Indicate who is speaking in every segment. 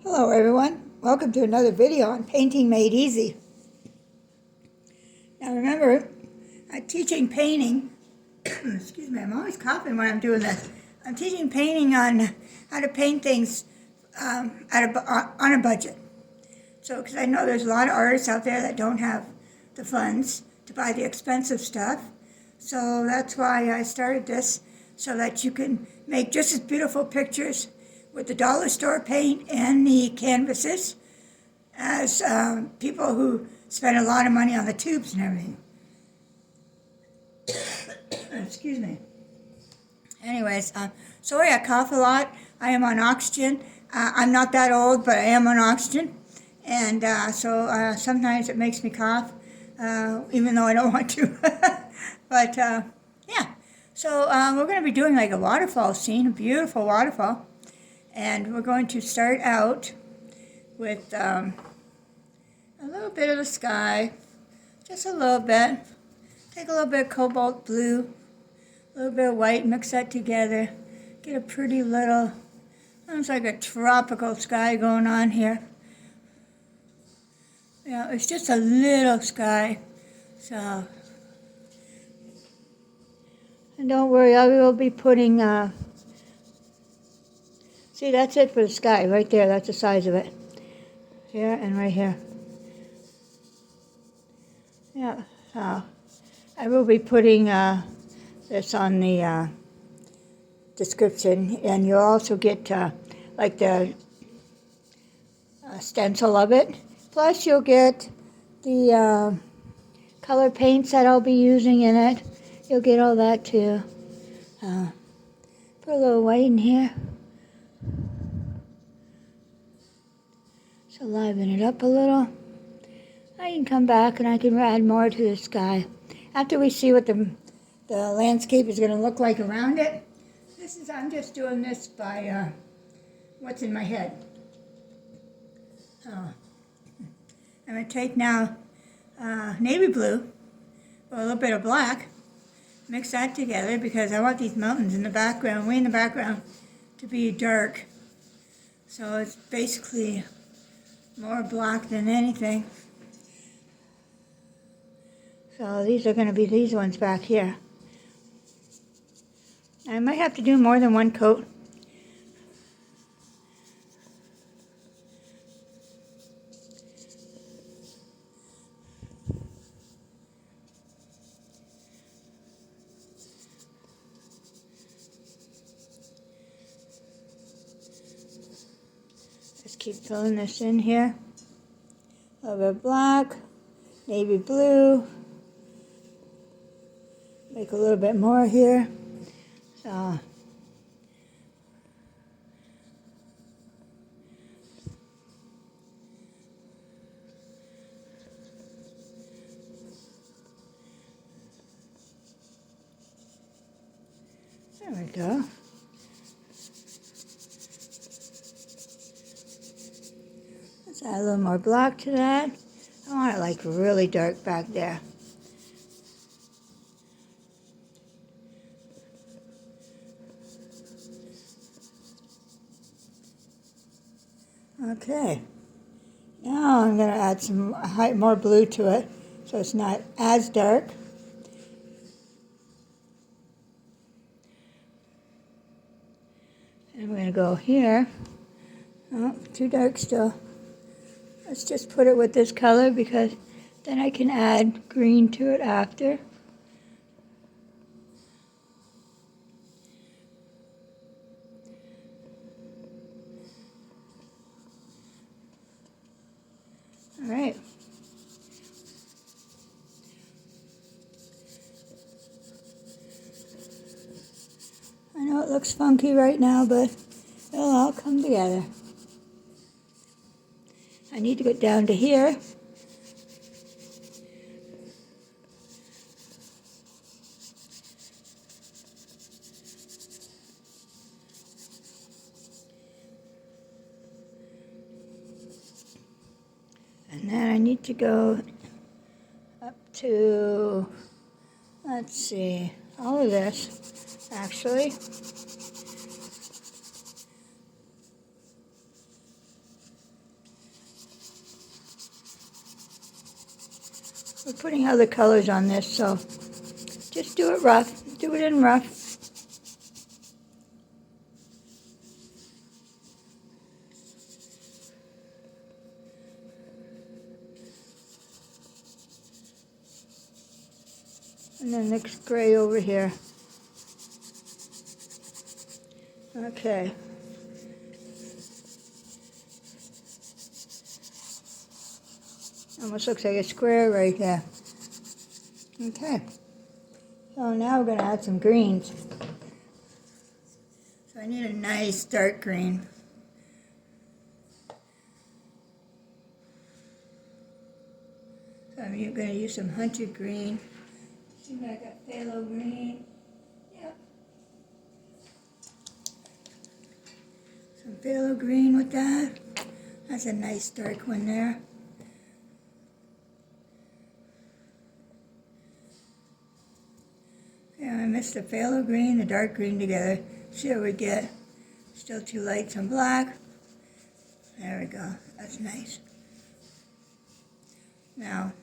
Speaker 1: Hello everyone, welcome to another video on Painting Made Easy. Now remember, I'm teaching painting, excuse me, I'm always coughing when I'm doing this. I'm teaching painting on how to paint things on a budget. So, because I know there's a lot of artists out there that don't have the funds to buy the expensive stuff. So that's why I started this, so that you can make just as beautiful pictures with the dollar store paint and the canvases as people who spend a lot of money on the tubes and everything. Excuse me. Anyways, sorry I cough a lot. I am on oxygen. I'm not that old, but I am on oxygen. And so sometimes it makes me cough, even though I don't want to. But yeah, so we're going to be doing like a waterfall scene, a beautiful waterfall. And we're going to start out with a little bit of the sky, just a little bit. Take a little bit of cobalt blue, a little bit of white, mix that together. Get a pretty little, sounds like a tropical sky going on here. Yeah, it's just a little sky, so. And don't worry, I will be putting, see, that's it for the sky, right there, that's the size of it. Here and right here. Yeah, so I will be putting this on the description, and you'll also get like the stencil of it. Plus you'll get the color paints that I'll be using in it. You'll get all that too. Put a little white in here. So liven it up a little. I can come back and I can add more to the sky. After we see what the landscape is going to look like around it. I'm just doing this by what's in my head. So I'm going to take now navy blue with a little bit of black. Mix that together because I want these mountains in the background, way in the background, to be dark. So it's basically more black than anything. So these are going to be these ones back here. I might have to do more than one coat. Just keep filling this in here. A little bit of black, navy blue. Make a little bit more here. So there we go. Let's add a little more black to that. I want it like really dark back there. Okay, now I'm going to add some more blue to it so it's not as dark. And I'm going to go here. Oh, too dark still. Let's just put it with this color because then I can add green to it after. All right. I know it looks funky right now, but it'll all come together. I need to get down to here. And then I need to go up to, let's see, all of this, actually. We're putting other colors on this, so just do it rough. Do it in rough. And then mix gray over here. Okay. Almost looks like a square right there. Okay. So now we're going to add some greens. So I need a nice dark green. So I'm going to use some hunted green. See if I got phthalo green. Yep. Some phthalo green with that. That's a nice dark one there. Yeah, I mixed the phthalo green, the dark green together. See what we get. Still too light, some black. There we go. That's nice. Now,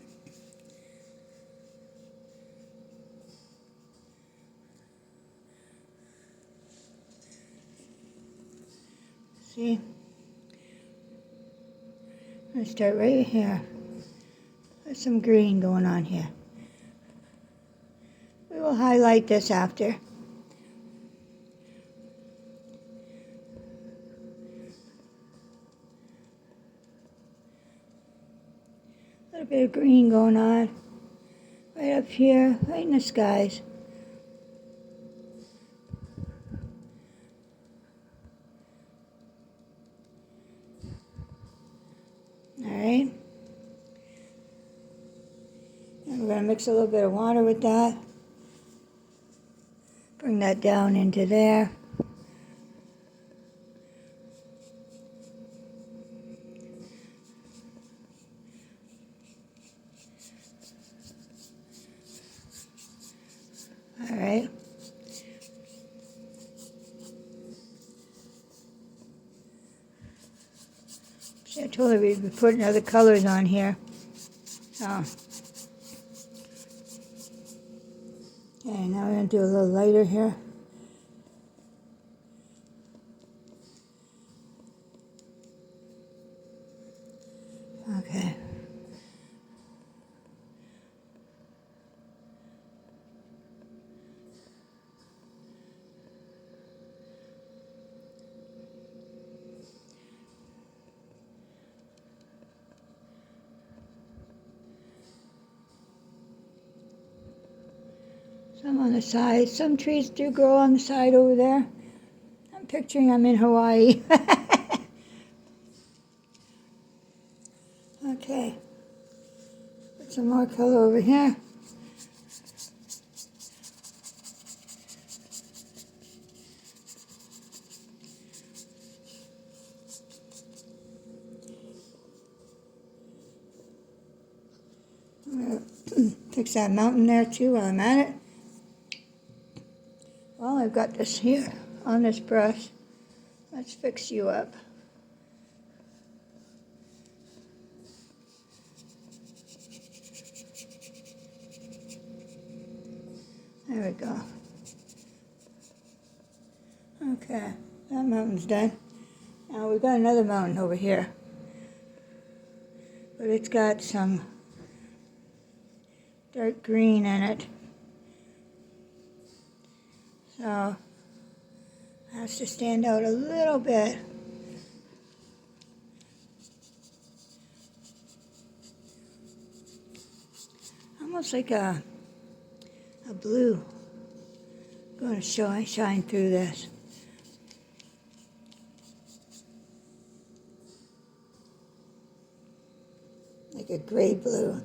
Speaker 1: see? I'm going to start right here. There's some green going on here. We will highlight this after. A little bit of green going on. Right up here, right in the skies. Alright. And we're going to mix a little bit of water with that. Bring that down into there. Alright. See, I told her we'd be putting other colors on here. Oh. Okay, now we're going to do a little lighter here. Okay. Some on the side. Some trees do grow on the side over there. I'm picturing I'm in Hawaii. Okay. Put some more color over here. I'm going to fix that mountain there too while I'm at it. Well, I've got this here on this brush. Let's fix you up. There we go. Okay, that mountain's done. Now we've got another mountain over here. But it's got some dark green in it. So it has to stand out a little bit. Almost like a blue. Going to shine through this. Like a gray blue.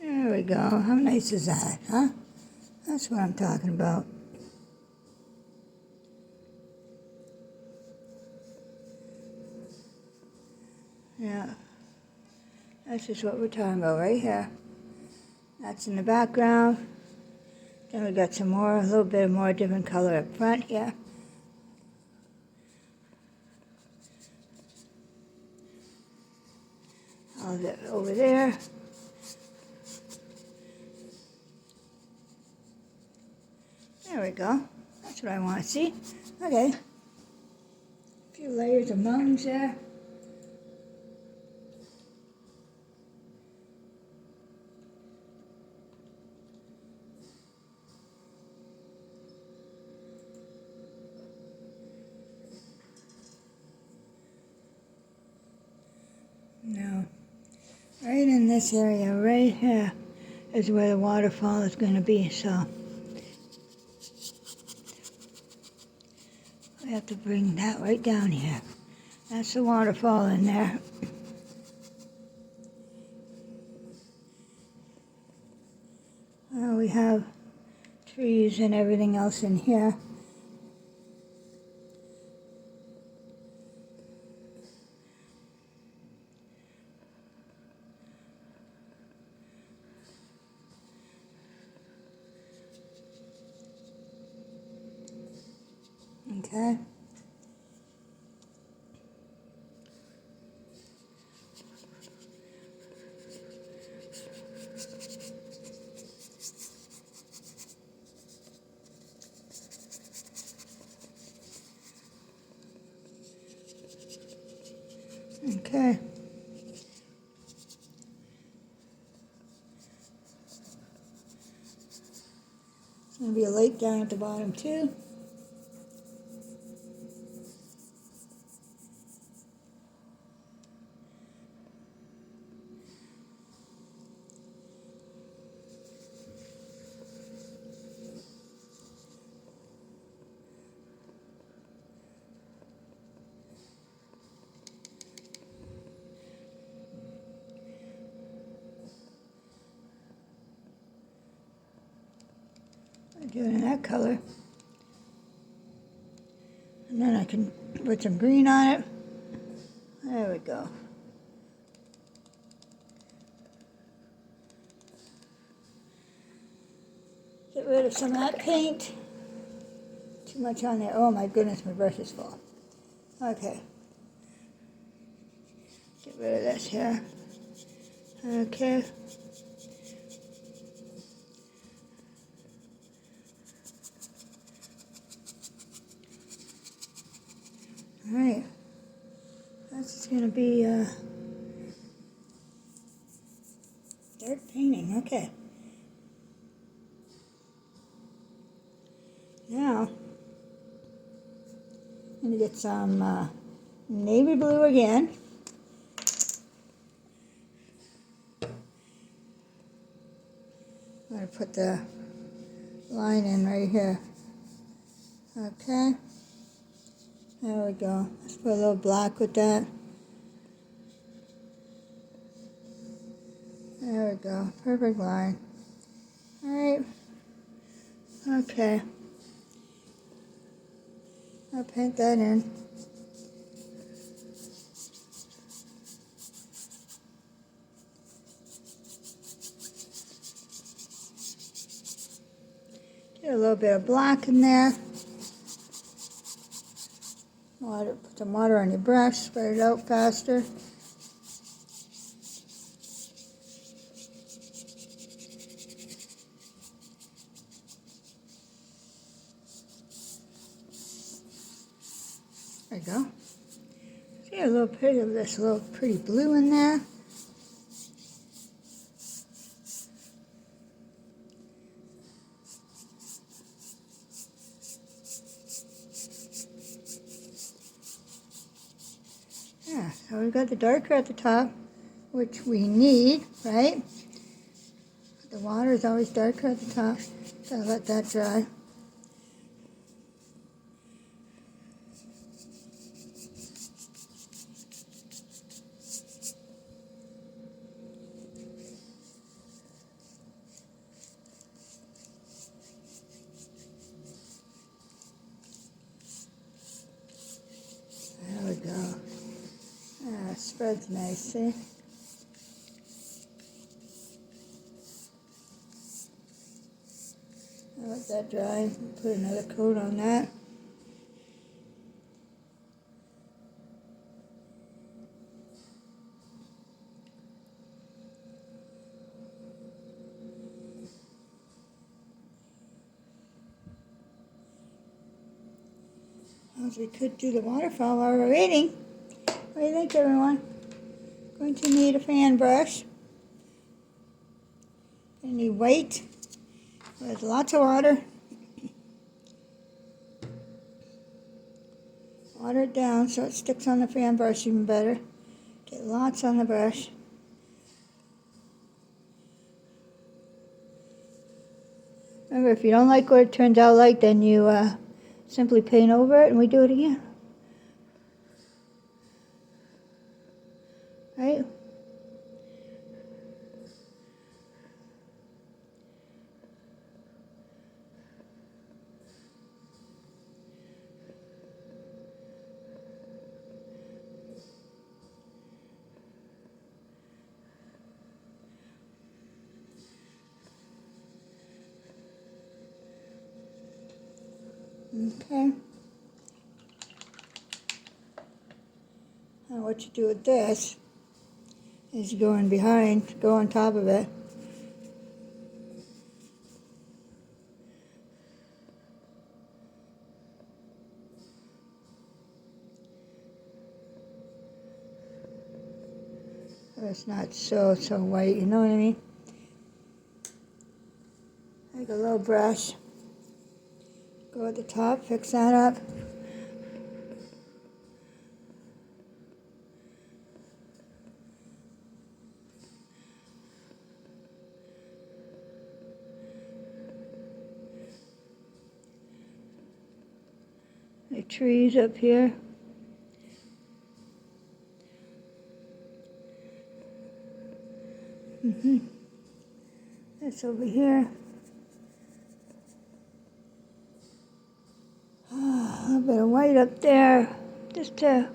Speaker 1: There we go. How nice is that, huh? That's what I'm talking about. Yeah. That's just what we're talking about right here. That's in the background. Then we got some more, a little bit more different color up front here. All of it over there. There we go. That's what I want to see. Okay. A few layers of mountains there. Now, right in this area, right here, is where the waterfall is going to be, so we have to bring that right down here. That's the waterfall in there. We have trees and everything else in here. Okay. Okay. There's going to be a lake down at the bottom too. I'm doing that color. And then I can put some green on it. There we go. Get rid of some of that paint. Too much on there. Oh my goodness, my brush is full. Okay. Get rid of this here. Okay. Alright. That's going to be dirt painting. Okay. Now, I'm going to get some navy blue again. I'm going to put the line in right here. Okay. There we go. Let's put a little black with that. There we go. Perfect line. Alright. Okay. I'll paint that in. Get a little bit of black in there. Water, put some water on your brush, spread it out faster. There you go. See a little bit of this little pretty blue in there. Yeah, so we've got the darker at the top, which we need, right? The water is always darker at the top. Gotta let that dry. There we go. Ah, spreads nice, see? Let that dry. Put another coat on that. As we could do the waterfall while we're waiting. What do you think, everyone? Going to need a fan brush. Going to need white with lots of water. Water it down so it sticks on the fan brush even better. Get lots on the brush. Remember, if you don't like what it turns out like, then you simply paint over it and we do it again. Right? Okay. Now what you do with this is you go in behind, go on top of it. So it's not so white, you know what I mean? Take a little brush, go at the top, fix that up. The trees up here. That's over here. A little bit of white up there, just to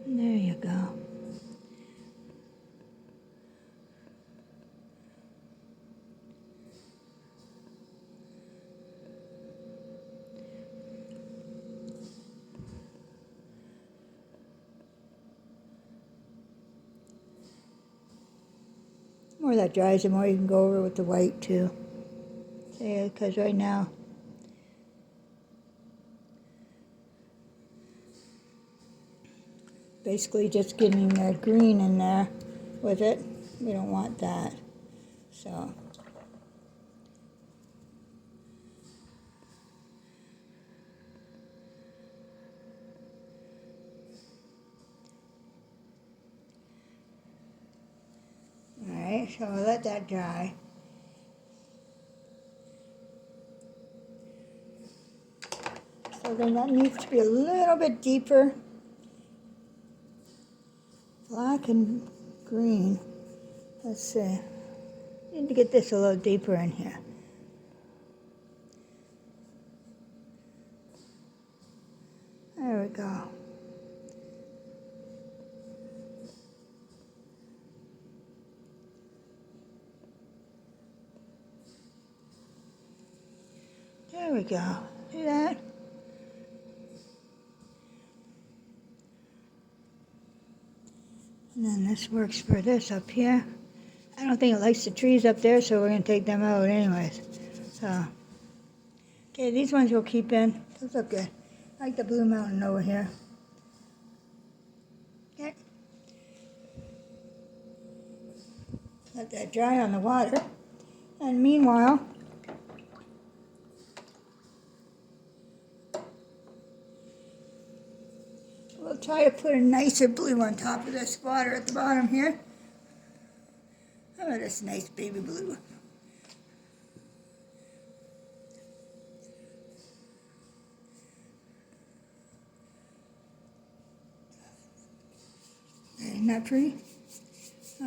Speaker 1: there you go. The more that dries, the more you can go over with the white too. See, because right now, basically just getting that green in there with it. We don't want that. So. Alright, so I'll let that dry. So then that needs to be a little bit deeper. Black and green. Let's see. Need to get this a little deeper in here. There we go. There we go. See that? And then this works for this up here. I don't think it likes the trees up there, so we're going to take them out anyways. So, okay, these ones we'll keep in. Those look good. I like the blue mountain over here. Okay. Let that dry on the water. And meanwhile, we'll try to put a nicer blue on top of this water at the bottom here. How about this nice baby blue? Isn't that pretty?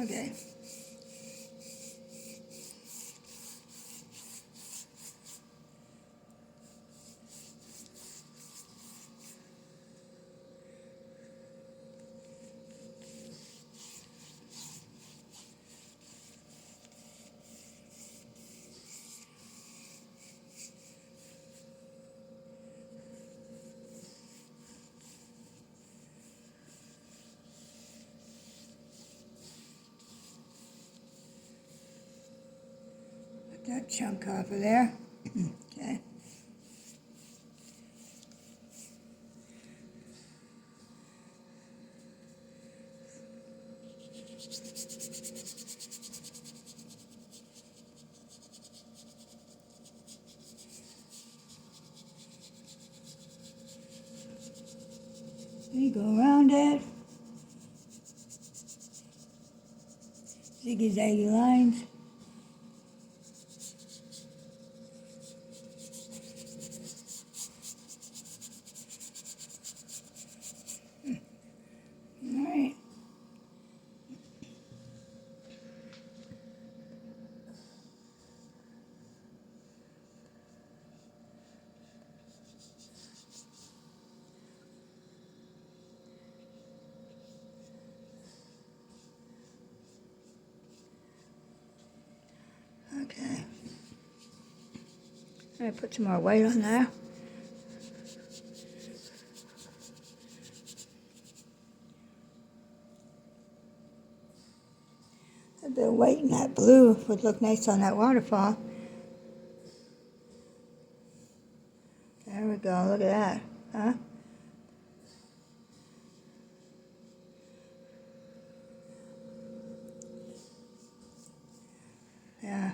Speaker 1: Okay. that chunk off of there. Okay. You go around it. Ziggy-zaggy lines. All right. Okay. I'm going to put some more white on there. A bit of white and that blue would look nice on that waterfall. There we go, look at that, huh? Yeah.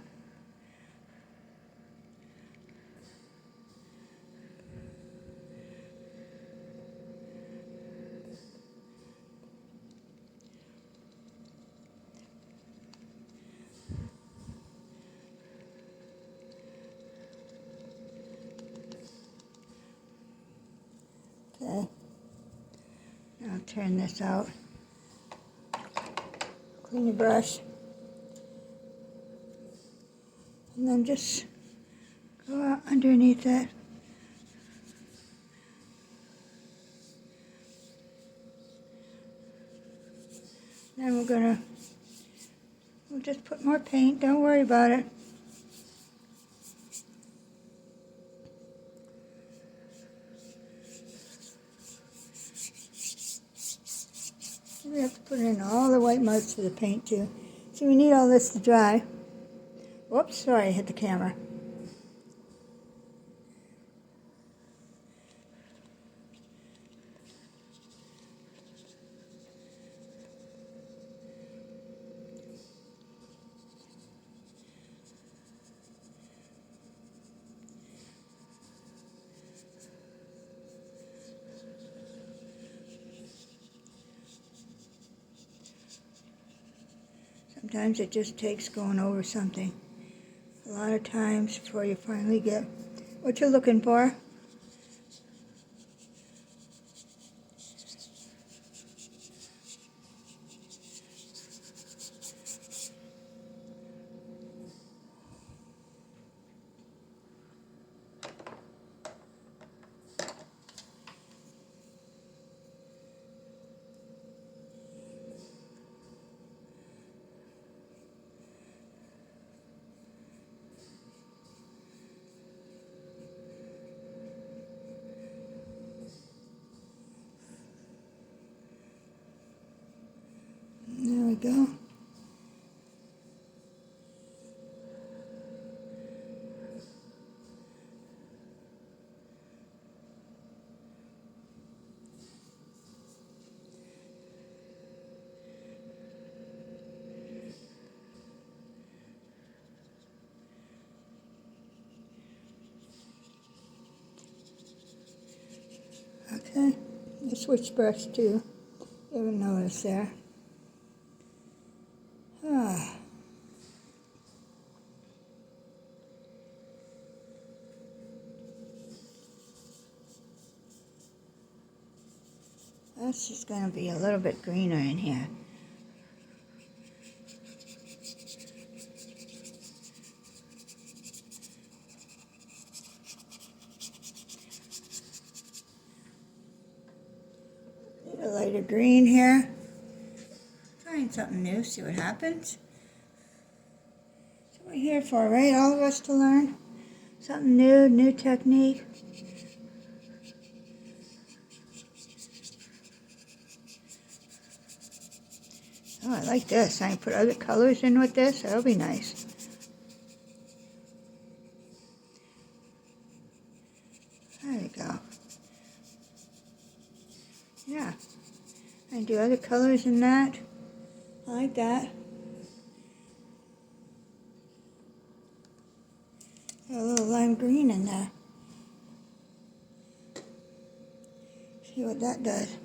Speaker 1: Okay. Now I'll turn this out. Clean the brush. And then just go out underneath it. Then we'll just put more paint, don't worry about it. We have to put in all the white marks for the paint too. So we need all this to dry. Whoops, sorry, I hit the camera. Sometimes it just takes going over something a lot of times before you finally get what you're looking for. There we go. Okay, I switched brush too. You haven't noticed there. That's just going to be a little bit greener in here. Need a lighter green here. Trying something new, see what happens. That's what we're here for, right? All of us to learn something new, new technique. Oh, I like this. I can put other colors in with this. That'll be nice. And do other colors in that. I like that. Got a little lime green in there. See what that does.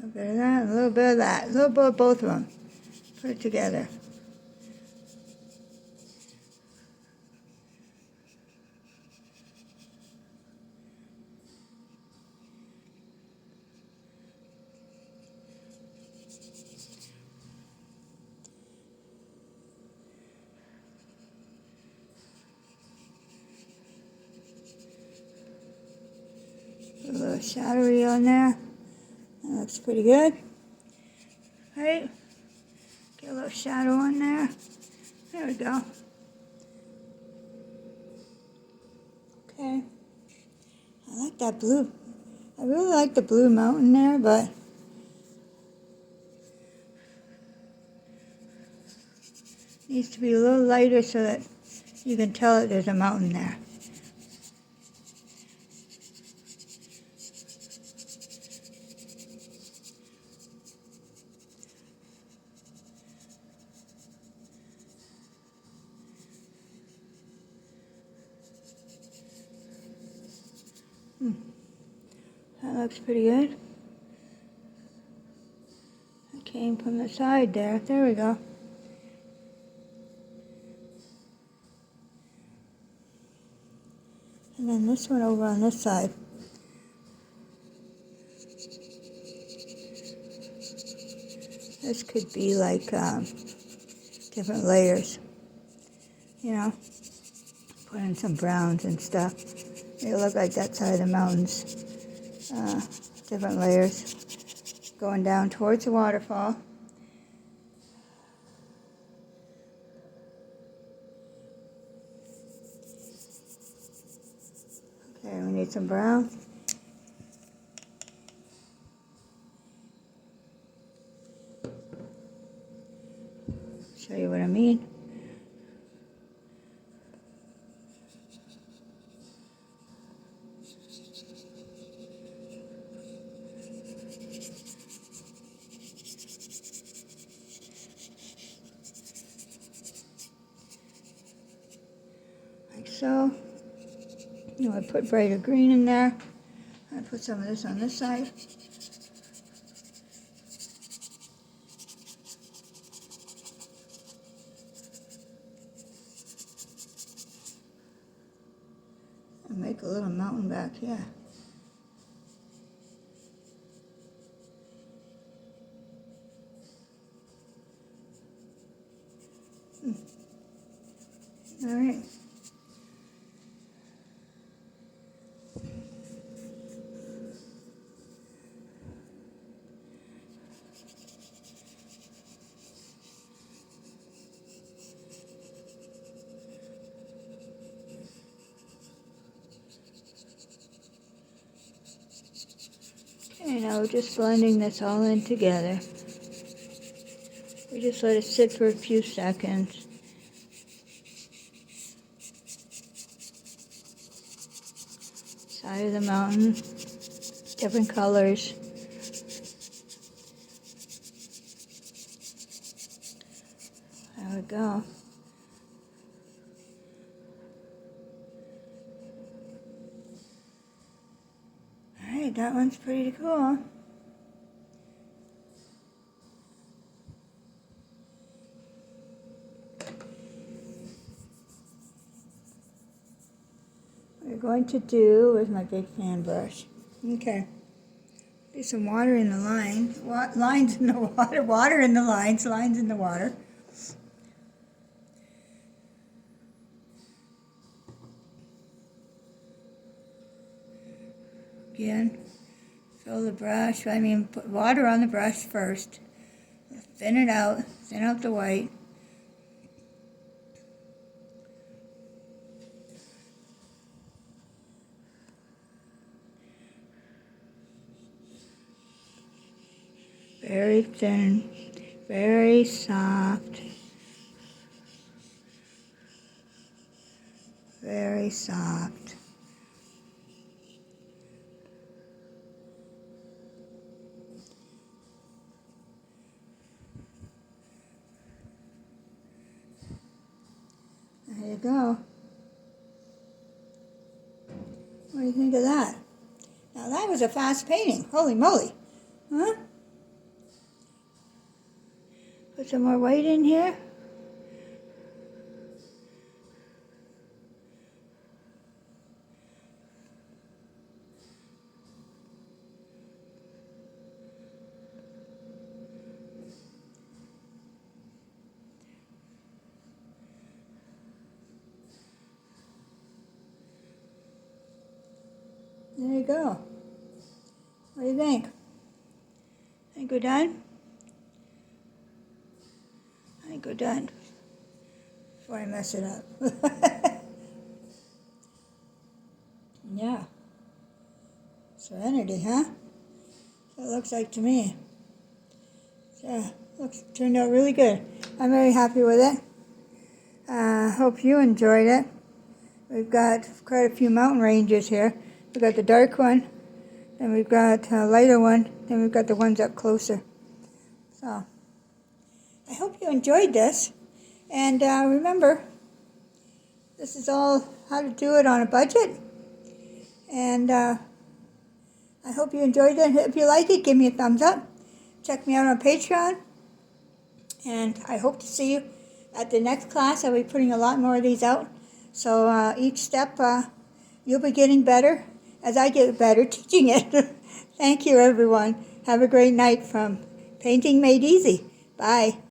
Speaker 1: A little bit of that, a little bit of that, a little bit of both of them. Put it together. A little shadowy on there. That looks pretty good. Right? Get a little shadow on there. There we go. Okay. I like that blue. I really like the blue mountain there, but needs to be a little lighter so that you can tell that there's a mountain there. That looks pretty good. It came from the side there. There we go. And then this one over on this side. This could be like different layers, you know. Put in some browns and stuff. They look like that side of the mountains. Different layers going down towards the waterfall. Okay, we need some brown. Show you what I mean. Like so. You know, I put brighter green in there. I put some of this on this side. And make a little mountain back here. All right. Okay, now we're just blending this all in together. We just let it sit for a few seconds. Side of the mountain, different colors. There we go. Alright, that one's pretty cool. What we're going to do with my big fan brush. Okay. Do some water in the line. Lines in the water. Water in the lines. Lines in the water. Again, fill the brush. Put water on the brush first. Thin it out. Thin out the white. Very thin, very soft, very soft. There you go. What do you think of that? Now that was a fast painting. Holy moly. Huh? Put some more white in here. There you go. What do you think? Think we're done? I think we're done. Before I mess it up. Yeah. Serenity, huh? That looks like to me. Yeah, turned out really good. I'm very happy with it. Hope you enjoyed it. We've got quite a few mountain ranges here. We've got the dark one, then we've got a lighter one, then we've got the ones up closer. So, I hope you enjoyed this. And remember, this is all how to do it on a budget. And I hope you enjoyed it. If you like it, give me a thumbs up. Check me out on Patreon. And I hope to see you at the next class. I'll be putting a lot more of these out. So each step, you'll be getting better as I get better teaching it. Thank you, everyone. Have a great night from Painting Made Easy. Bye.